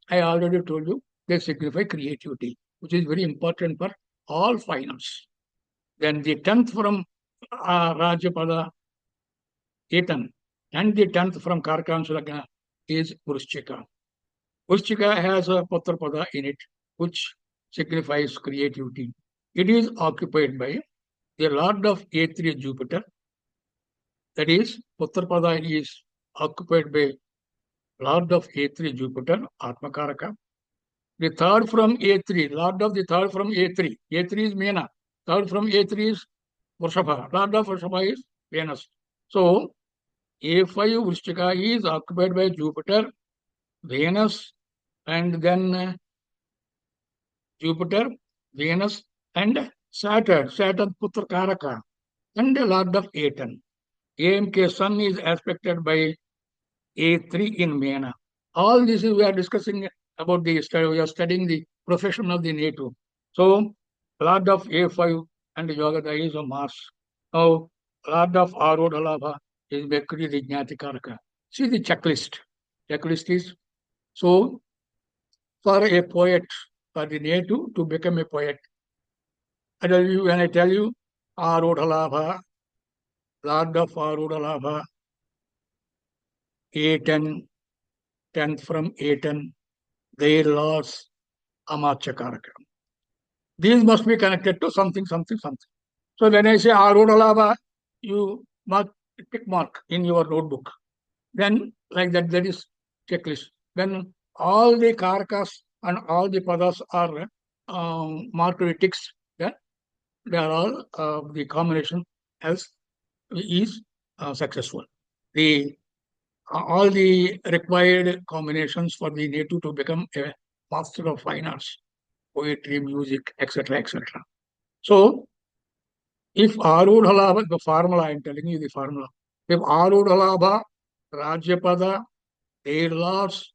I already told you, they signify creativity, which is very important for all finance. Then the 10th from Rajyapada, A10, and the 10th from Karkamsa Lagna is Vrishchika. Vrishchika has a Putrapada in it, which signifies creativity. It is occupied by the Lord of A3 Jupiter. That is, Putrapada is occupied by Lord of A3 Jupiter, Atmakaraka. The third from A3, Lord of the third from A3. A3 is Mena. Third from A3 is Vrishaba. Lord of Vrishaba is Venus. So, A5 Vrishchika is occupied by Jupiter, Venus, and then Jupiter, Venus, and Saturn. Saturn Putra Karaka, and the Lord of A10. AMK Sun is aspected by A3 in Mena. All this we are discussing about the study. We are studying the profession of the native. So, Lord of A5 and Yogada is of Mars. Now, Lord of Arodhalabha is Mercury, the Jnatikaraka. See the checklist. Checklist is so for a poet, for the native to become a poet. When I tell you Arodhalabha, Lord of Arodhalabha, A10, 10th from A10, their laws, Amachakaraka. These must be connected to something. So when I say Arodhalabha, you mark tick mark in your notebook. Then like that, there is checklist. When all the karakas and all the padas are marked with ticks, then they are all the combination else is successful. The all the required combinations for the native to become a master of fine arts, poetry, music, etc., etc. So, if Arudha Labha, the formula, I am telling you the formula. If Arudha Labha, Rajyapada, their lords,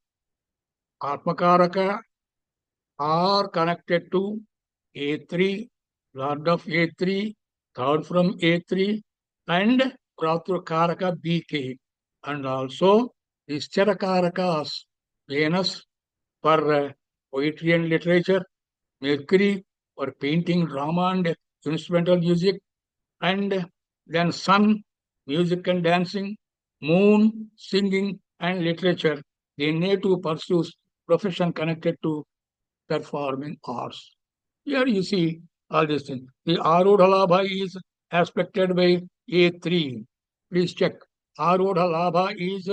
Atmakaraka are connected to A3, Lord of A3, third from A3, and Pratukaraka BK. And also the Stharakarakas, Venus for poetry and literature, Mercury for painting, drama, and instrumental music, and then Sun, music and dancing, Moon, singing and literature. The native pursues profession connected to performing arts. Here you see all these things. The Arudha Labha is aspected by A3. Please check. Arudha Labha is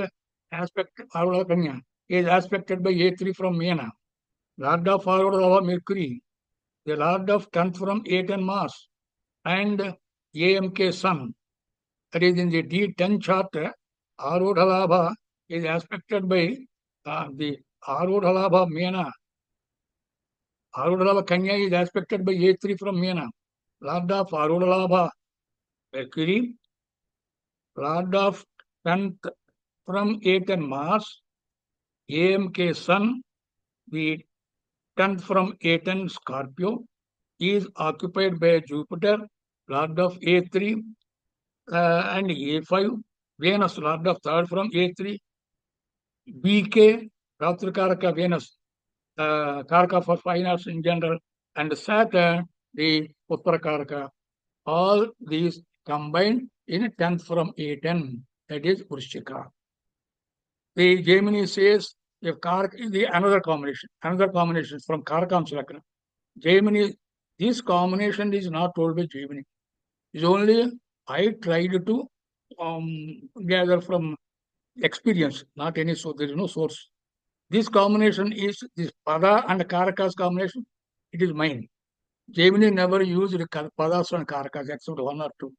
Arudha Kanya is aspected by A3 from Mena. Lord of Arudha Labha Mercury. The Lord of 10th from 8 and Mars. And AMK Sun. That is in the D10 chart. Arudha Labha is aspected by the Arudha Labha Mena. Arudalabha Kanya is aspected by A3 from Mena. Lord of Arudalabha Mercury, Lord of 10th from 8 and Mars, AMK Sun, the 10th from 8 and Scorpio, is occupied by Jupiter, Lord of A3 and A5, Venus, Lord of 3rd from A3, BK, Rautrakaraka Venus, Karaka for fine arts in general, and Saturn, the Uttarakaraka. All these combined in 10th from A10, that is Vrishchika. The Jaimini says if Karaka is the another combination from Karakam Lakna. Jaimini, this combination is not told by Jaimini. It's only I tried to gather from experience, not any source. There is no source. This combination is this Pada and Karakas combination. It is mine. Jaimini never used Padas and Karakas except one or two.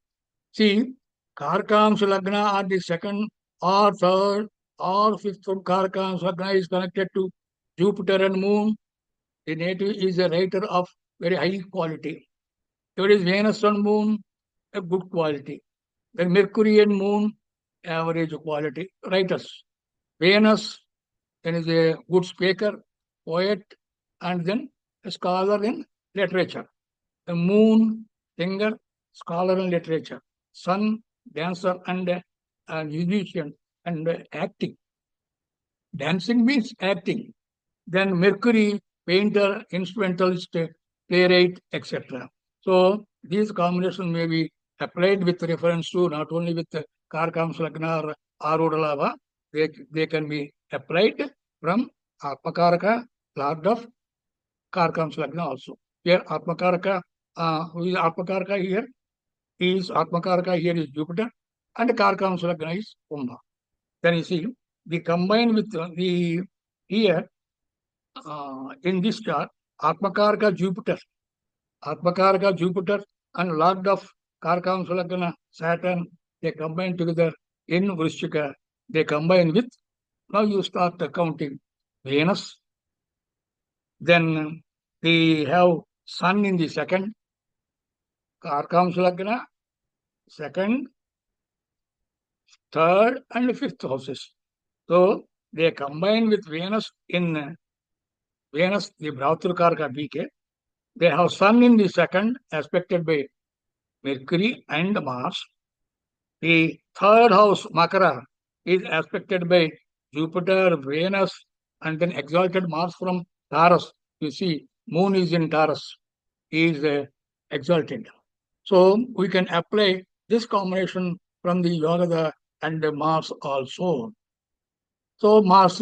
See, Karkam's Lagna are the second or third or fifth from Karkam's Lagna is connected to Jupiter and Moon. The native is a writer of very high quality. If it is Venus and Moon, a good quality. Then Mercury and Moon, average quality. Writers. Venus, then is a good speaker, poet, and then a scholar in literature. The Moon, singer, scholar in literature. Sun, dancer and musician and acting. Dancing means acting. Then Mercury, painter, instrumentalist, playwright, etc. So these combinations may be applied with reference to not only with Karkam's Lagna or Arudalava, they can be applied from Atmakaraka, Lord of Karkam's Lagna also. Here Atmakaraka, who is Atmakaraka here? Atmakaraka here is Jupiter and Karkam's Lagna is Kumbha. Then you see, we combine with the here in this chart, Atmakaraka Jupiter and Lord of Karkam Sulagana, Saturn, they combine together in Vrishchika. They combine with, now you start counting Venus. Then we have Sun in the second, Karkam Sulagana, second, third, and fifth houses. So they combine with Venus in Venus, the Bhraturkaraka BK. They have Sun in the second, aspected by Mercury and Mars. The third house, Makara, is aspected by Jupiter, Venus, and then exalted Mars from Taurus. You see, Moon is in Taurus, is exalted. So we can apply this combination from the Yogada and the Mars also. So Mars.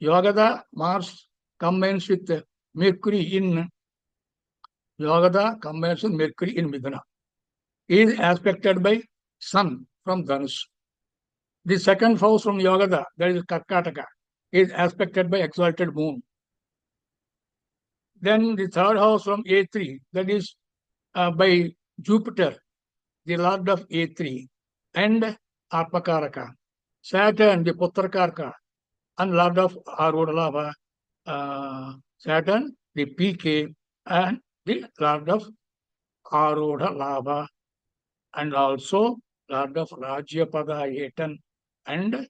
Yogada, Mars combines with Mercury in Yogada, combines with Mercury in Midana. Is aspected by Sun from Dhanush. The second house from Yogada, that is Karkataka, is aspected by exalted Moon. Then the third house from A3, that is by Jupiter, the Lord of A3, and Atmakaraka. Saturn, the Putrakarka, and Lord of Arudha Saturn, the PK, and the Lord of Arudha Lava, and also Lord of Rajyapada Yetan, and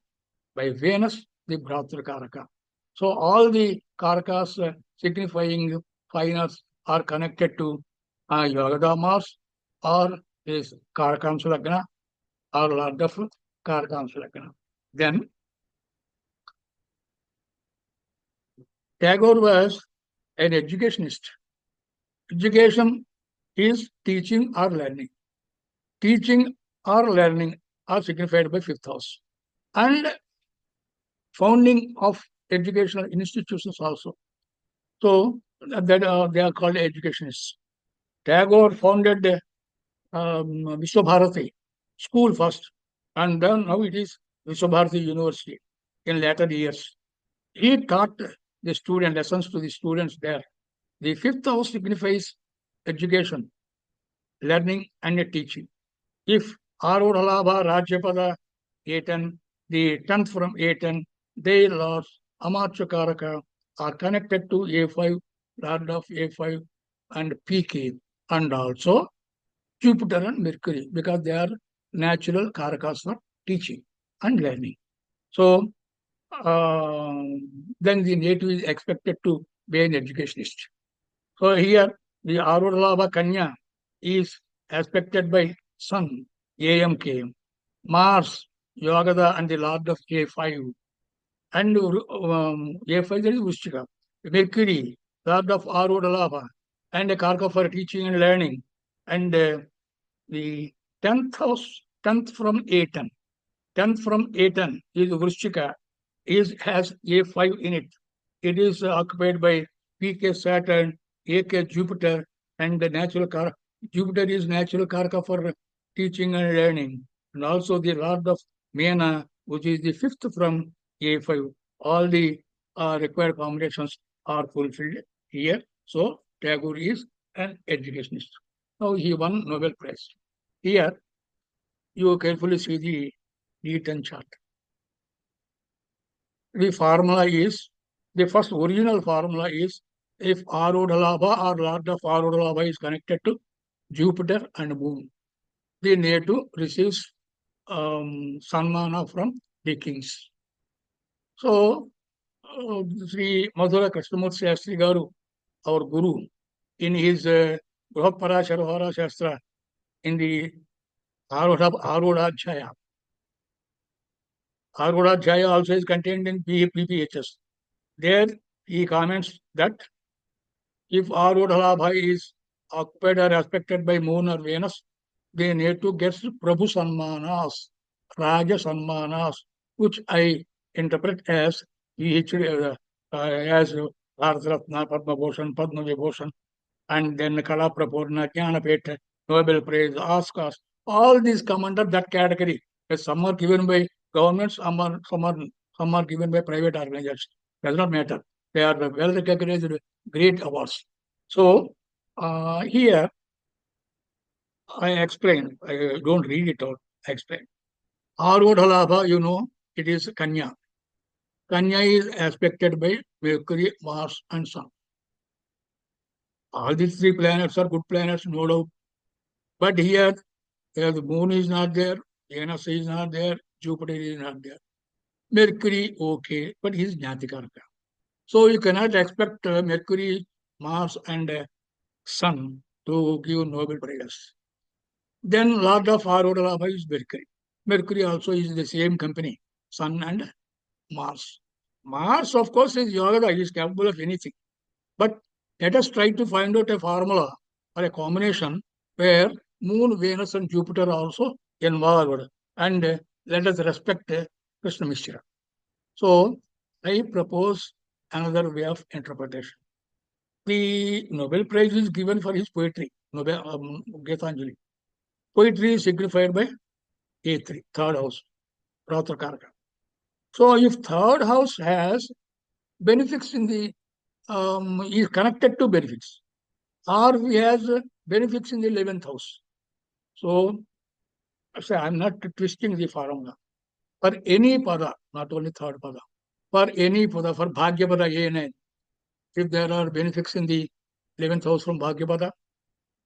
by Venus, the Bhratra Karaka. So all the Karakas signifying finals are connected to Yogada Mars or is Karakams Lagna or Lord of Karakams Lagna. Then Tagore was an educationist. Education is teaching or learning. Teaching or learning are signified by fifth house. And founding of educational institutions also. So that they are called educationists. Tagore founded Vishwabharati school first, and then now it is Vishwabharati University in later years. He taught the student lessons to the students there. The fifth house signifies education, learning, and teaching. If Arudhalabha, Rajyapada, Etan, the 10th from Etan, they lords, Amarchakaraka are connected to A5, Lord of A5 and PK, and also Jupiter and Mercury, because they are natural Karakas for teaching and learning. So, then the native is expected to be an educationist. So, here the Arudhalabha Kanya is aspected by Sun, AMK, Mars, Yogada, and the Lord of A5, and A5 that is Vrishchika, Mercury, Lord of Arudhalabha, and a Karka for teaching and learning, and the 10th house, 10th from A10. 10th from A10 is Vrishchika, has A5 in it. It is occupied by PK Saturn, AK Jupiter, and the natural car. Jupiter is natural karaka for teaching and learning. And also the Lord of Mena, which is the fifth from A5. All the required combinations are fulfilled here. So Tagore is an educationist. Now he won Nobel Prize. Here, you carefully see the Newton chart. The formula is, the first original formula is, if Arudhalabha or Lord of Arudhalabha is connected to Jupiter and Moon, the native receives Sanmana from the kings. So, Sri Madhura Krishnamurti Shastri Garu, our Guru, in his Brahparasharavara Shastra, in the Arudhajaya. Arudhajaya also is contained in PPHS. There he comments that if Arudhalabha is occupied or aspected by Moon or Venus, they need to get Prabhu Sanmanas, Raja Sanmanas, which I interpret as as Bharatratna, Padma Bhushan, Padma Vibhushan, and then Kala Prapurna, Jnanapet, Nobel Prize, Oscars. All these come under that category. Some are given by governments, some are given by private organizations. Does not matter. They are well recognized great awards. So here I explain. I don't read it out. I explain. Arudhalabha, it is Kanya. Kanya is aspected by Mercury, Mars, and Sun. All these three planets are good planets, no doubt. But here, the Moon is not there, Venus is not there, Jupiter is not there. Mercury, okay, but he is Jnatikaraka. So you cannot expect Mercury, Mars, and Sun to give Nobel Prize. Then Lord of Arudhalabha is Mercury. Mercury also is the same company, Sun and Mars. Mars, of course, is Yoga, he is capable of anything. But let us try to find out a formula or a combination where Moon, Venus, and Jupiter are also involved. And let us respect Krishna Mishra. So I propose another way of interpretation. The Nobel Prize is given for his poetry, Getanjali. Poetry is signified by A3, third house, Rautrakaraka. So if third house has benefics in the, is connected to benefics, or he has benefics in the 11th house. So, I'm not twisting the formula. for any pada, not only third pada, for any pada, for Bhagyapada A9, if there are benefits in the 11th house from Bhagyapada,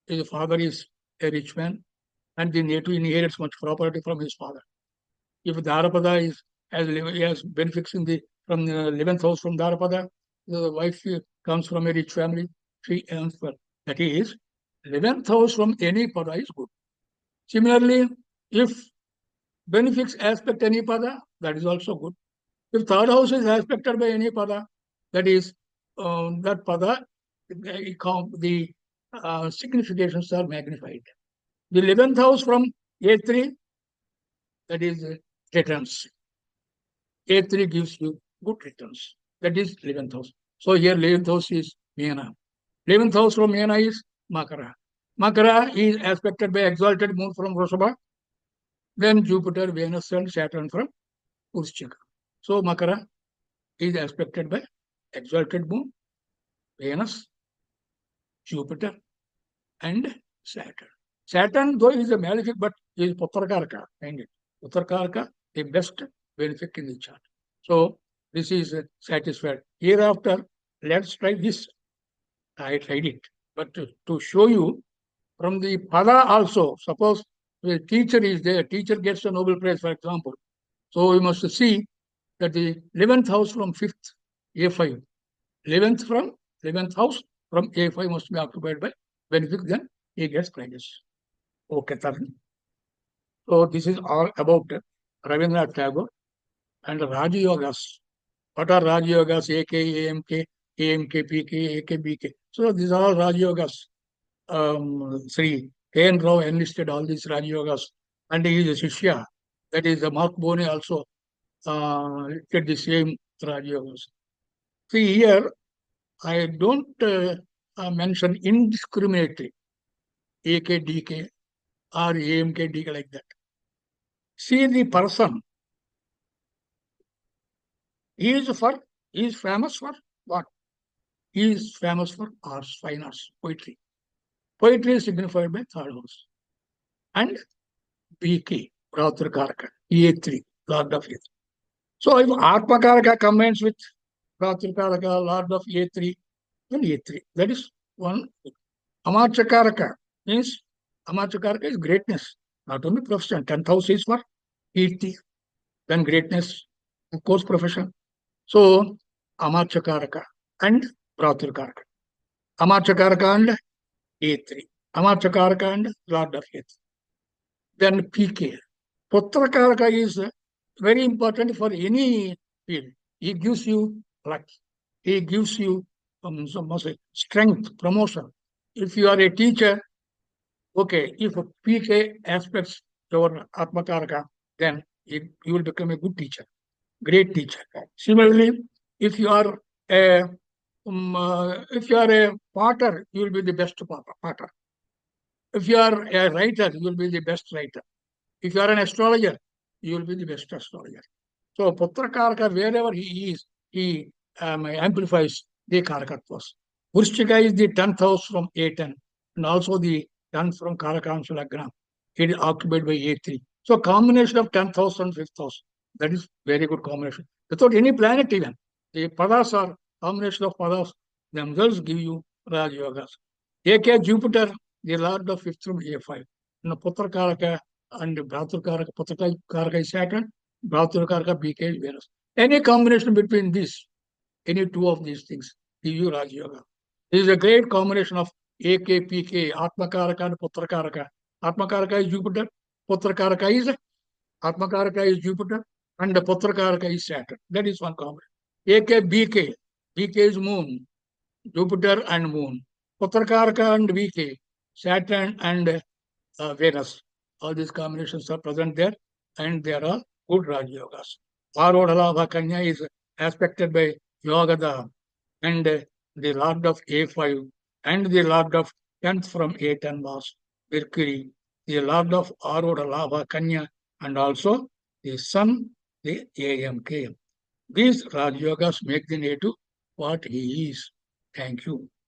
his father is a rich man and the native inherits much property from his father. If Dharapada has benefits in the from the 11th house from Dharapada, the wife comes from a rich family, she earns well. That is, 11th house from any pada is good. Similarly, if benefits aspect any pada, that is also good. If third house is aspected by any pada, that is, that pada, the significations are magnified. The 11th house from A3, that is returns. A3 gives you good returns. That is 11th house. So here 11th house is Meena. 11th house from Meena is Makara. Makara is aspected by exalted moon from Vrishabha, then Jupiter, Venus, and Saturn from Vrishchika. So Makara is aspected by exalted moon, Venus, Jupiter, and Saturn. Saturn, though, is a malefic, but is Putrakaraka. Putrakaraka, the best benefit in the chart. So this is satisfied. Hereafter, let's try this. I tried it. But to show you from the pada also, suppose the teacher is there, teacher gets a Nobel Prize, for example. So we must see that the 11th house from 5th, A5. 11th house from A5 must be occupied by benefit, then he gets prizes. Okay, Tarun. So this is all about Rabindranath Tagore and Raja Yogas. What are Raja Yogas? AK, AMK, AMK, PK, AK, BK. So these are all Raja Yogas. Sri K.N. Rao enlisted all these Raja Yogas, and he is a Shishya. That is, Mark Bone also did the same Raja Yogas. See here, I don't mention indiscriminately AK, DK or AMK, DK like that. See the person. He is famous for what? He is famous for arts, fine arts, poetry. Poetry is signified by third house. And BK, Rautrakaraka, A3, Lord of A3. So if Atmakaraka combines with Rautrakaraka, Lord of A3, then A3. That is one. Amachakaraka means Amachakaraka is greatness, not only profession. 10th house is for Kirti, then greatness, of course, profession. So Amachakaraka and Rautrakaraka. Amachakaraka and A3. Amachakaraka and Lord of A3. Then PK. Putrakaraka is very important for any field. He gives you luck. He gives you strength, promotion. If you are a teacher, okay, if PK aspects your Atmakaraka, then you will become a good teacher, great teacher. Similarly, if you are a potter, you will be the best potter. If you are a writer, you will be the best writer. If you are an astrologer, you will be the best astrologer. So Putrakaraka, wherever he is, he amplifies the Karakattvas. Vrishchika is the 10th house from A10 and also the 10th from Karakamsa Lagna. It is occupied by A3. So combination of 10th house and 5th house. That is very good combination. Without any planet even. The padas are combination of padas themselves give you Raj Yogas. AK Jupiter, the lord of 5th from A5. And Putrakaraka and Bhratrakaraka, Putrakaraka is Saturn, Bhratrakaraka, BK is Venus. Any combination between these, any two of these things, give you Raj Yoga. This is a great combination of AK, PK, Atmakaraka and Putrakaraka. Atmakaraka is Jupiter, Putrakaraka is Atmakaraka is Jupiter, and the Putrakaraka is Saturn. That is one combination. AK, BK, BK is Moon, Jupiter and Moon. Putrakaraka and BK, Saturn and Venus. All these combinations are present there, and there are good Raj Yogas. Varodhalabha Kanya is aspected by Yogada, and the Lord of A5, and the Lord of 10th from A10 was Mercury, the Lord of Arodhalabha Kanya, and also the Sun, the AMK. These Raj Yogas make the native what he is. Thank you.